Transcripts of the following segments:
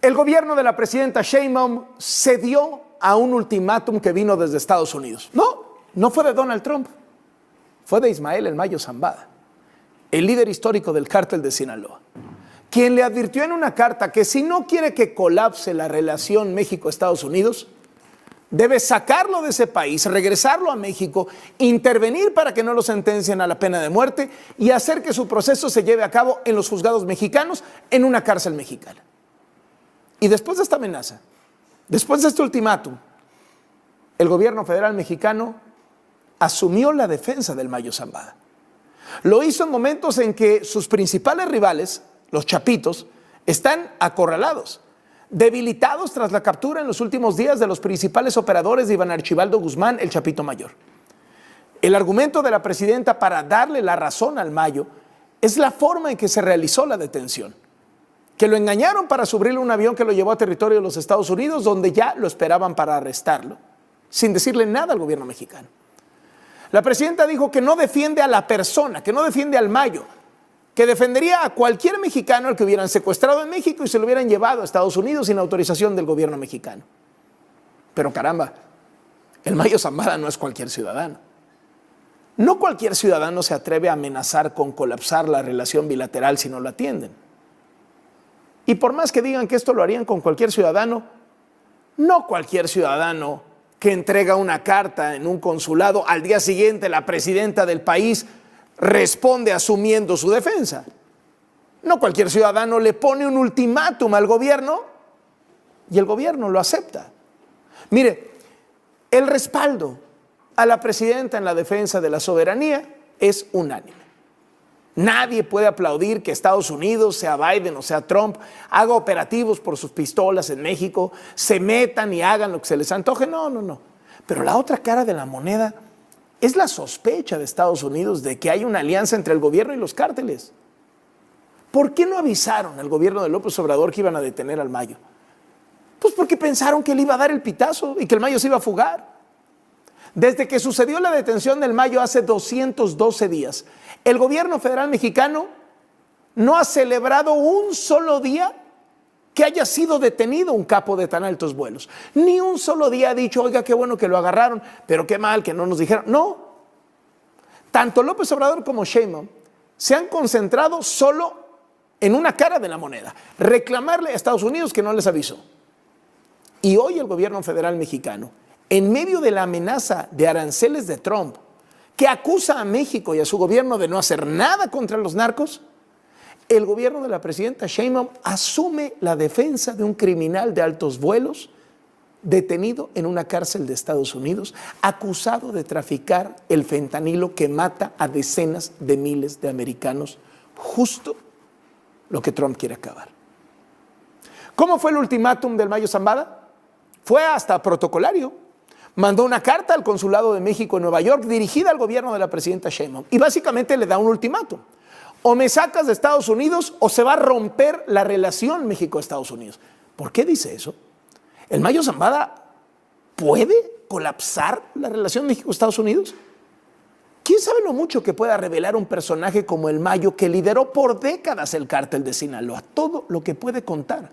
El gobierno de la presidenta Sheinbaum cedió a un ultimátum que vino desde Estados Unidos. No fue de Donald Trump, fue de Ismael El Mayo Zambada, el líder histórico del cártel de Sinaloa, quien le advirtió en una carta que si no quiere que colapse la relación México-Estados Unidos, debe sacarlo de ese país, regresarlo a México, intervenir para que no lo sentencien a la pena de muerte y hacer que su proceso se lleve a cabo en los juzgados mexicanos, en una cárcel mexicana. Y después de esta amenaza, después de este ultimátum, el gobierno federal mexicano asumió la defensa del Mayo Zambada. Lo hizo en momentos en que sus principales rivales, los chapitos, están acorralados, debilitados tras la captura en los últimos días de los principales operadores de Iván Archibaldo Guzmán, el Chapito Mayor. El argumento de la presidenta para darle la razón al Mayo es la forma en que se realizó la detención, que lo engañaron para subirle un avión que lo llevó a territorio de los Estados Unidos, donde ya lo esperaban para arrestarlo, sin decirle nada al gobierno mexicano. La presidenta dijo que no defiende a la persona, que no defiende al Mayo, que defendería a cualquier mexicano al que hubieran secuestrado en México y se lo hubieran llevado a Estados Unidos sin autorización del gobierno mexicano. Pero caramba, el Mayo Zambada no es cualquier ciudadano. No cualquier ciudadano se atreve a amenazar con colapsar la relación bilateral si no lo atienden. Y por más que digan que esto lo harían con cualquier ciudadano, no cualquier ciudadano que entrega una carta en un consulado, al día siguiente la presidenta del país responde asumiendo su defensa. No cualquier ciudadano le pone un ultimátum al gobierno y el gobierno lo acepta. Mire, el respaldo a la presidenta en la defensa de la soberanía es unánime. Nadie puede aplaudir que Estados Unidos, sea Biden o sea Trump, haga operativos por sus pistolas en México, se metan y hagan lo que se les antoje. No. Pero la otra cara de la moneda es la sospecha de Estados Unidos de que hay una alianza entre el gobierno y los cárteles. ¿Por qué no avisaron al gobierno de López Obrador que iban a detener al Mayo? Pues porque pensaron que él iba a dar el pitazo y que el Mayo se iba a fugar. Desde que sucedió la detención del Mayo hace 212 días, el gobierno federal mexicano no ha celebrado un solo día que haya sido detenido un capo de tan altos vuelos. Ni un solo día ha dicho, oiga, qué bueno que lo agarraron, pero qué mal que no nos dijeron. No. Tanto López Obrador como Sheinbaum se han concentrado solo en una cara de la moneda, reclamarle a Estados Unidos que no les avisó. Y hoy el gobierno federal mexicano, en medio de la amenaza de aranceles de Trump, que acusa a México y a su gobierno de no hacer nada contra los narcos, el gobierno de la presidenta Sheinbaum asume la defensa de un criminal de altos vuelos detenido en una cárcel de Estados Unidos, acusado de traficar el fentanilo que mata a decenas de miles de americanos, justo lo que Trump quiere acabar. ¿Cómo fue el ultimátum del Mayo Zambada? Fue hasta protocolario. Mandó una carta al Consulado de México en Nueva York dirigida al gobierno de la presidenta Sheinbaum y básicamente le da un ultimátum. O me sacas de Estados Unidos o se va a romper la relación México-Estados Unidos. ¿Por qué dice eso? ¿El Mayo Zambada puede colapsar la relación México-Estados Unidos? ¿Quién sabe lo mucho que pueda revelar un personaje como el Mayo, que lideró por décadas el cártel de Sinaloa? Todo lo que puede contar.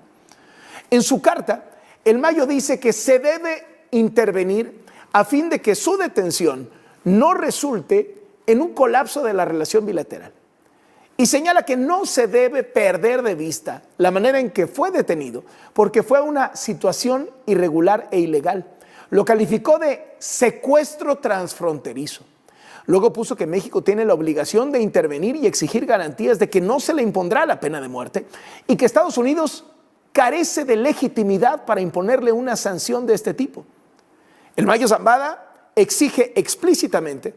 En su carta, el Mayo dice que se debe intervenir a fin de que su detención no resulte en un colapso de la relación bilateral. Y señala que no se debe perder de vista la manera en que fue detenido, porque fue una situación irregular e ilegal. Lo calificó de secuestro transfronterizo. Luego puso que México tiene la obligación de intervenir y exigir garantías de que no se le impondrá la pena de muerte y que Estados Unidos carece de legitimidad para imponerle una sanción de este tipo. El Mayo Zambada exige explícitamente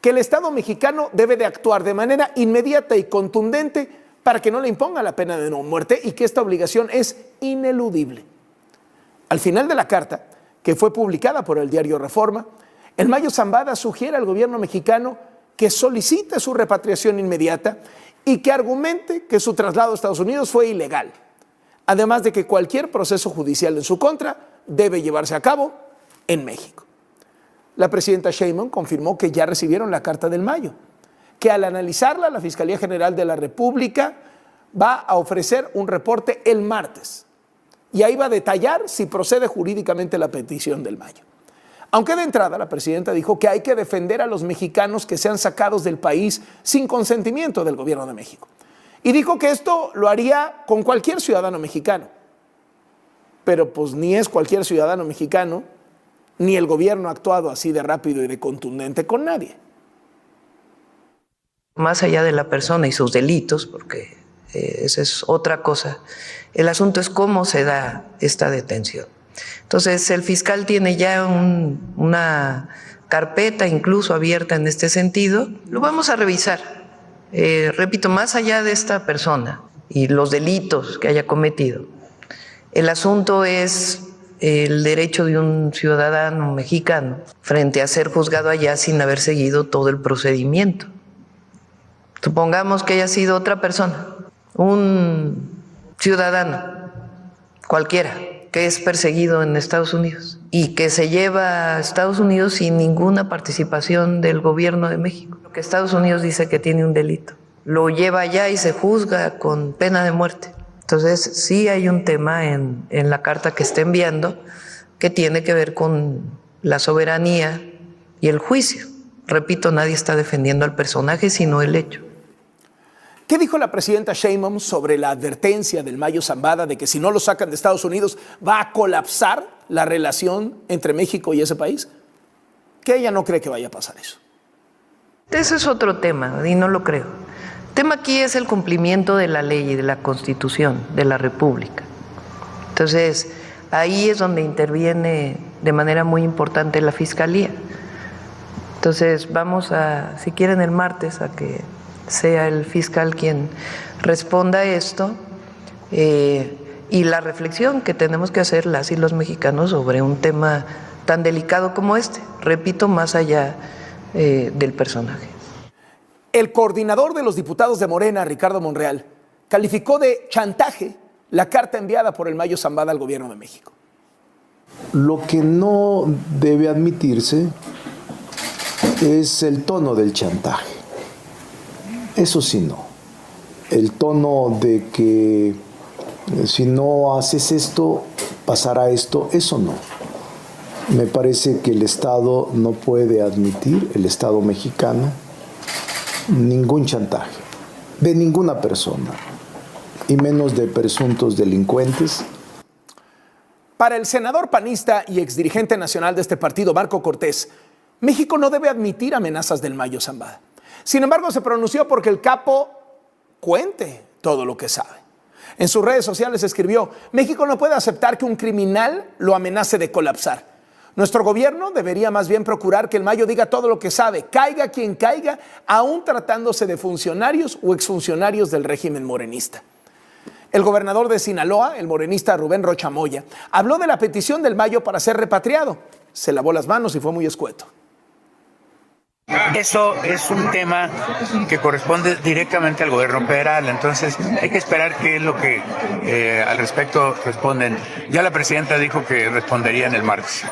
que el Estado mexicano debe de actuar de manera inmediata y contundente para que no le imponga la pena de no muerte y que esta obligación es ineludible. Al final de la carta, que fue publicada por el diario Reforma, el Mayo Zambada sugiere al gobierno mexicano que solicite su repatriación inmediata y que argumente que su traslado a Estados Unidos fue ilegal, además de que cualquier proceso judicial en su contra debe llevarse a cabo en México. La presidenta Sheinbaum confirmó que ya recibieron la carta del Mayo, que al analizarla la Fiscalía General de la República va a ofrecer un reporte el martes y ahí va a detallar si procede jurídicamente la petición del Mayo. Aunque de entrada la presidenta dijo que hay que defender a los mexicanos que sean sacados del país sin consentimiento del gobierno de México. Y dijo que esto lo haría con cualquier ciudadano mexicano. Pero pues ni es cualquier ciudadano mexicano, ni el gobierno ha actuado así de rápido y de contundente con nadie. Más allá de la persona y sus delitos, porque esa es otra cosa, el asunto es cómo se da esta detención. Entonces, el fiscal tiene ya una carpeta incluso abierta en este sentido. Lo vamos a revisar. Repito, más allá de esta persona y los delitos que haya cometido, el asunto es el derecho de un ciudadano mexicano frente a ser juzgado allá sin haber seguido todo el procedimiento. Supongamos que haya sido otra persona, un ciudadano cualquiera, que es perseguido en Estados Unidos y que se lleva a Estados Unidos sin ninguna participación del gobierno de México. Que Estados Unidos dice que tiene un delito, lo lleva allá y se juzga con pena de muerte. Entonces sí hay un tema en la carta que está enviando que tiene que ver con la soberanía y el juicio. Repito, nadie está defendiendo al personaje sino el hecho. ¿Qué dijo la presidenta Sheinbaum sobre la advertencia del Mayo Zambada de que si no lo sacan de Estados Unidos va a colapsar la relación entre México y ese país? Que ella no cree que vaya a pasar eso. Ese es otro tema y no lo creo. El tema aquí es el cumplimiento de la ley y de la Constitución de la República. Entonces, ahí es donde interviene de manera muy importante la Fiscalía. Entonces, vamos a, si quieren el martes, a que sea el fiscal quien responda a esto y la reflexión que tenemos que hacer las y los mexicanos sobre un tema tan delicado como este, repito, más allá del personaje. El coordinador de los diputados de Morena, Ricardo Monreal, calificó de chantaje la carta enviada por el Mayo Zambada al gobierno de México. Lo que no debe admitirse es el tono del chantaje. Eso sí no. El tono de que si no haces esto, pasará esto, eso no. Me parece que el Estado no puede admitir, el Estado mexicano, ningún chantaje de ninguna persona, y menos de presuntos delincuentes. Para el senador panista y exdirigente nacional de este partido, Marco Cortés, México no debe admitir amenazas del Mayo Zambada. Sin embargo, se pronunció porque el capo cuente todo lo que sabe. En sus redes sociales escribió: México no puede aceptar que un criminal lo amenace de colapsar. Nuestro gobierno debería más bien procurar que el Mayo diga todo lo que sabe, caiga quien caiga, aún tratándose de funcionarios o exfuncionarios del régimen morenista. El gobernador de Sinaloa, el morenista Rubén Rocha Moya, habló de la petición del Mayo para ser repatriado. Se lavó las manos y fue muy escueto. Eso es un tema que corresponde directamente al gobierno federal, entonces hay que esperar qué es lo que al respecto responden. Ya la presidenta dijo que responderían el martes.